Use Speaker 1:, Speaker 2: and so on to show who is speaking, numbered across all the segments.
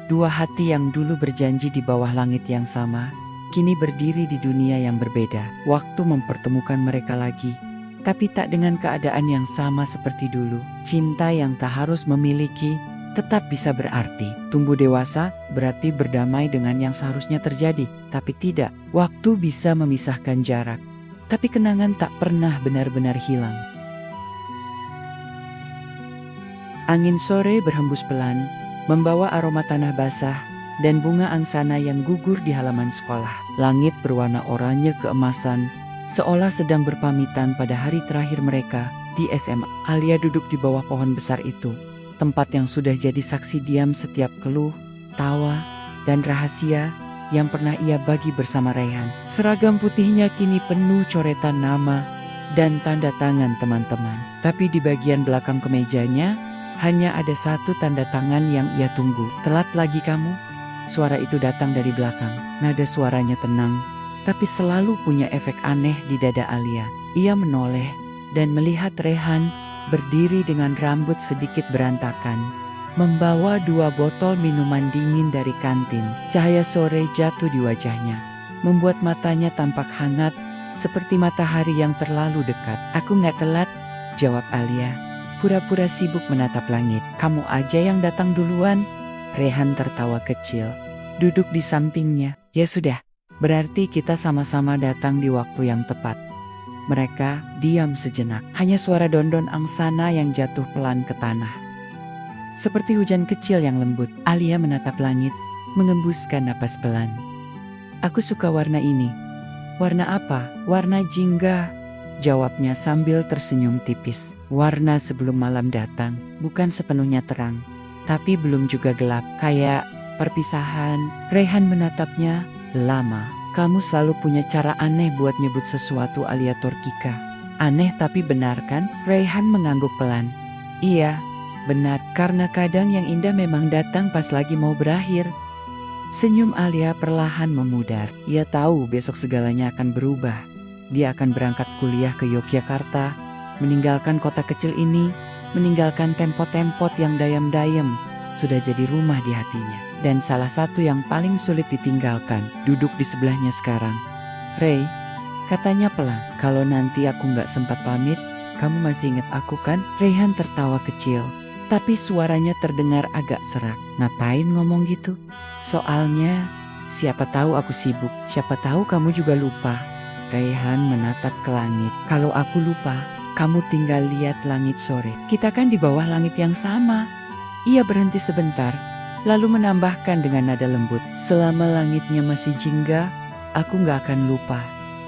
Speaker 1: Dua hati yang dulu berjanji di bawah langit yang sama, kini berdiri di dunia yang berbeda. Waktu mempertemukan mereka lagi, tapi tak dengan keadaan yang sama seperti dulu. Cinta yang tak harus memiliki, tetap bisa berarti. Tumbuh dewasa, berarti berdamai dengan yang seharusnya terjadi. Tapi tidak, waktu bisa memisahkan jarak. Tapi kenangan tak pernah benar-benar hilang. Angin sore berhembus pelan, membawa aroma tanah basah dan bunga angsana yang gugur di halaman sekolah. Langit berwarna oranye keemasan, seolah sedang berpamitan pada hari terakhir mereka di SMA. Alia duduk di bawah pohon besar itu, tempat yang sudah jadi saksi diam setiap keluh, tawa, dan rahasia yang pernah ia bagi bersama Raihan. Seragam putihnya kini penuh coretan nama dan tanda tangan teman-teman. Tapi di bagian belakang kemejanya, hanya ada satu tanda tangan yang ia tunggu. "Telat lagi kamu?" Suara itu datang dari belakang. Nada suaranya tenang, tapi selalu punya efek aneh di dada Alia. Ia menoleh dan melihat Raihan berdiri dengan rambut sedikit berantakan, membawa 2 botol minuman dingin dari kantin. Cahaya sore jatuh di wajahnya, membuat matanya tampak hangat seperti matahari yang terlalu dekat. "Aku nggak telat," jawab Alia, pura-pura sibuk menatap langit. "Kamu aja yang datang duluan." Raihan tertawa kecil, duduk di sampingnya. "Ya sudah, berarti kita sama-sama datang di waktu yang tepat." Mereka diam sejenak, hanya suara dondon angsana yang jatuh pelan ke tanah. Seperti hujan kecil yang lembut, Alia menatap langit, mengembuskan napas pelan. "Aku suka warna ini." "Warna apa?" "Warna jingga," jawabnya sambil tersenyum tipis. "Warna sebelum malam datang, bukan sepenuhnya terang, tapi belum juga gelap, kayak perpisahan." Raihan menatapnya lama. "Kamu selalu punya cara aneh buat nyebut sesuatu, Alia Torkika." "Aneh tapi benar kan?" Raihan mengangguk pelan. "Iya, benar, karena kadang yang indah memang datang pas lagi mau berakhir." Senyum Alia perlahan memudar. Ia tahu besok segalanya akan berubah. Dia akan berangkat kuliah ke Yogyakarta, meninggalkan kota kecil ini, meninggalkan tempot-tempot yang dayam-dayam sudah jadi rumah di hatinya. Dan salah satu yang paling sulit ditinggalkan, duduk di sebelahnya sekarang. "Ray," katanya pelan, "kalau nanti aku nggak sempat pamit, kamu masih ingat aku kan?" Raihan tertawa kecil, tapi suaranya terdengar agak serak. "Ngapain ngomong gitu?" "Soalnya, siapa tahu aku sibuk, siapa tahu kamu juga lupa." Raihan menatap ke langit. "Kalau aku lupa, kamu tinggal lihat langit sore. Kita kan di bawah langit yang sama." Ia berhenti sebentar, lalu menambahkan dengan nada lembut, "Selama langitnya masih jingga, aku gak akan lupa."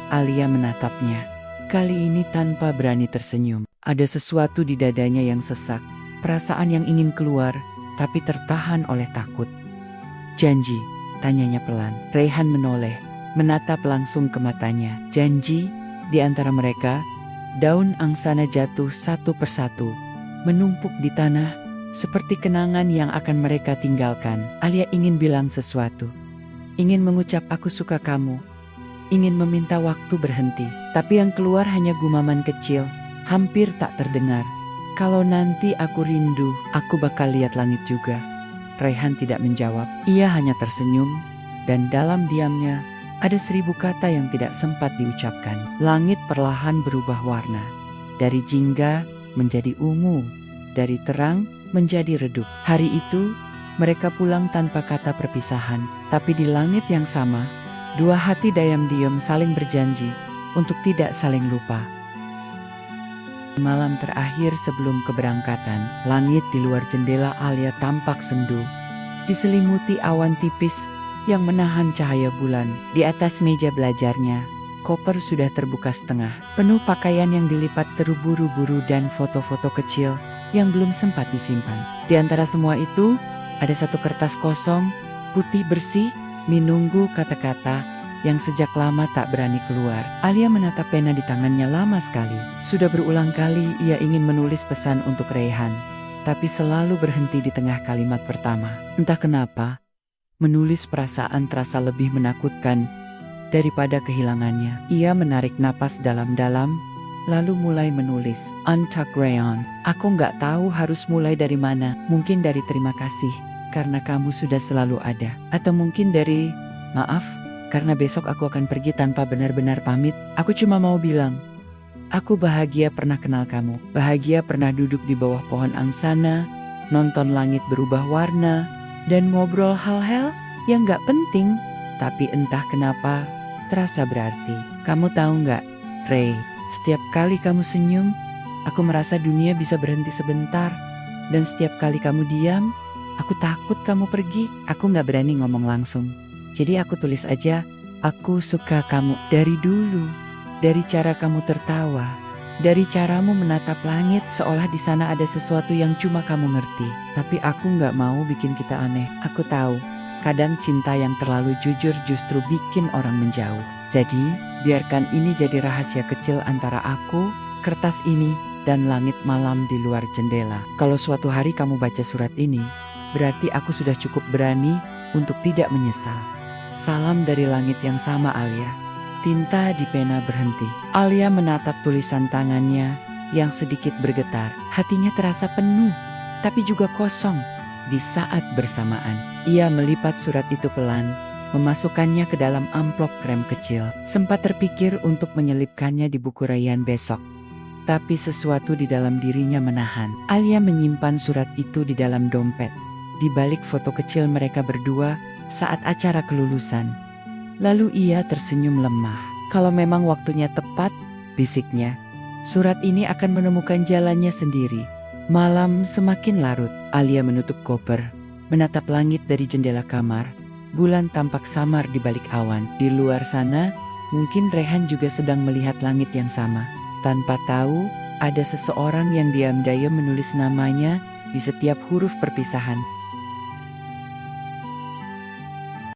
Speaker 1: Alia menatapnya, kali ini tanpa berani tersenyum. Ada sesuatu di dadanya yang sesak, perasaan yang ingin keluar, tapi tertahan oleh takut. "Janji?" tanyanya pelan. Raihan menoleh, menatap langsung ke matanya. "Janji." Di antara mereka, daun angsana jatuh satu persatu, menumpuk di tanah, seperti kenangan yang akan mereka tinggalkan. Alia ingin bilang sesuatu, ingin mengucap "aku suka kamu", ingin meminta waktu berhenti, tapi yang keluar hanya gumaman kecil, hampir tak terdengar. "Kalau nanti aku rindu, aku bakal lihat langit juga." Raihan tidak menjawab, ia hanya tersenyum, dan dalam diamnya ada 1000 kata yang tidak sempat diucapkan. Langit perlahan berubah warna, dari jingga menjadi ungu, dari terang menjadi redup. Hari itu, mereka pulang tanpa kata perpisahan, tapi di langit yang sama, 2 hati diam-diam saling berjanji untuk tidak saling lupa. Malam terakhir sebelum keberangkatan, langit di luar jendela Alia tampak sendu, diselimuti awan tipis yang menahan cahaya bulan. Di atas meja belajarnya, koper sudah terbuka setengah, penuh pakaian yang dilipat terburu-buru dan foto-foto kecil yang belum sempat disimpan. Di antara semua itu, ada satu kertas kosong, putih bersih, menunggu kata-kata yang sejak lama tak berani keluar. Alia menatap pena di tangannya lama sekali. Sudah berulang kali ia ingin menulis pesan untuk Raihan, tapi selalu berhenti di tengah kalimat pertama. Entah kenapa, menulis perasaan terasa lebih menakutkan daripada kehilangannya. Ia menarik napas dalam-dalam, lalu mulai menulis. "Untuck Rayon." "Aku nggak tahu harus mulai dari mana. Mungkin dari terima kasih," karena kamu sudah selalu ada. Atau mungkin dari, maaf, karena besok aku akan pergi tanpa benar-benar pamit. Aku cuma mau bilang, aku bahagia pernah kenal kamu. Bahagia pernah duduk di bawah pohon angsana, nonton langit berubah warna, dan ngobrol hal-hal yang gak penting, tapi entah kenapa terasa berarti. Kamu tahu gak, Ray, setiap kali kamu senyum, aku merasa dunia bisa berhenti sebentar. Dan setiap kali kamu diam, aku takut kamu pergi. Aku gak berani ngomong langsung. Jadi aku tulis aja, aku suka kamu dari dulu. Dari cara kamu tertawa, dari caramu menatap langit seolah di sana ada sesuatu yang cuma kamu ngerti. Tapi aku gak mau bikin kita aneh. Aku tahu, kadang cinta yang terlalu jujur justru bikin orang menjauh. Jadi, biarkan ini jadi rahasia kecil antara aku, kertas ini, dan langit malam di luar jendela. Kalau suatu hari kamu baca surat ini, berarti aku sudah cukup berani untuk tidak menyesal. Salam dari langit yang sama, Alia. Tinta di pena berhenti. Alia menatap tulisan tangannya yang sedikit bergetar. Hatinya terasa penuh, tapi juga kosong. Di saat bersamaan, ia melipat surat itu pelan, memasukkannya ke dalam amplop krem kecil. Sempat terpikir untuk menyelipkannya di buku rayuan besok. Tapi sesuatu di dalam dirinya menahan. Alia menyimpan surat itu di dalam dompet, di balik foto kecil mereka berdua saat acara kelulusan. Lalu ia tersenyum lemah. Kalau memang waktunya tepat, bisiknya, surat ini akan menemukan jalannya sendiri. Malam semakin larut. Alia menutup koper, menatap langit dari jendela kamar. Bulan tampak samar di balik awan. Di luar sana, mungkin Rehan juga sedang melihat langit yang sama. Tanpa tahu, ada seseorang yang diam-diam menulis namanya di setiap huruf perpisahan.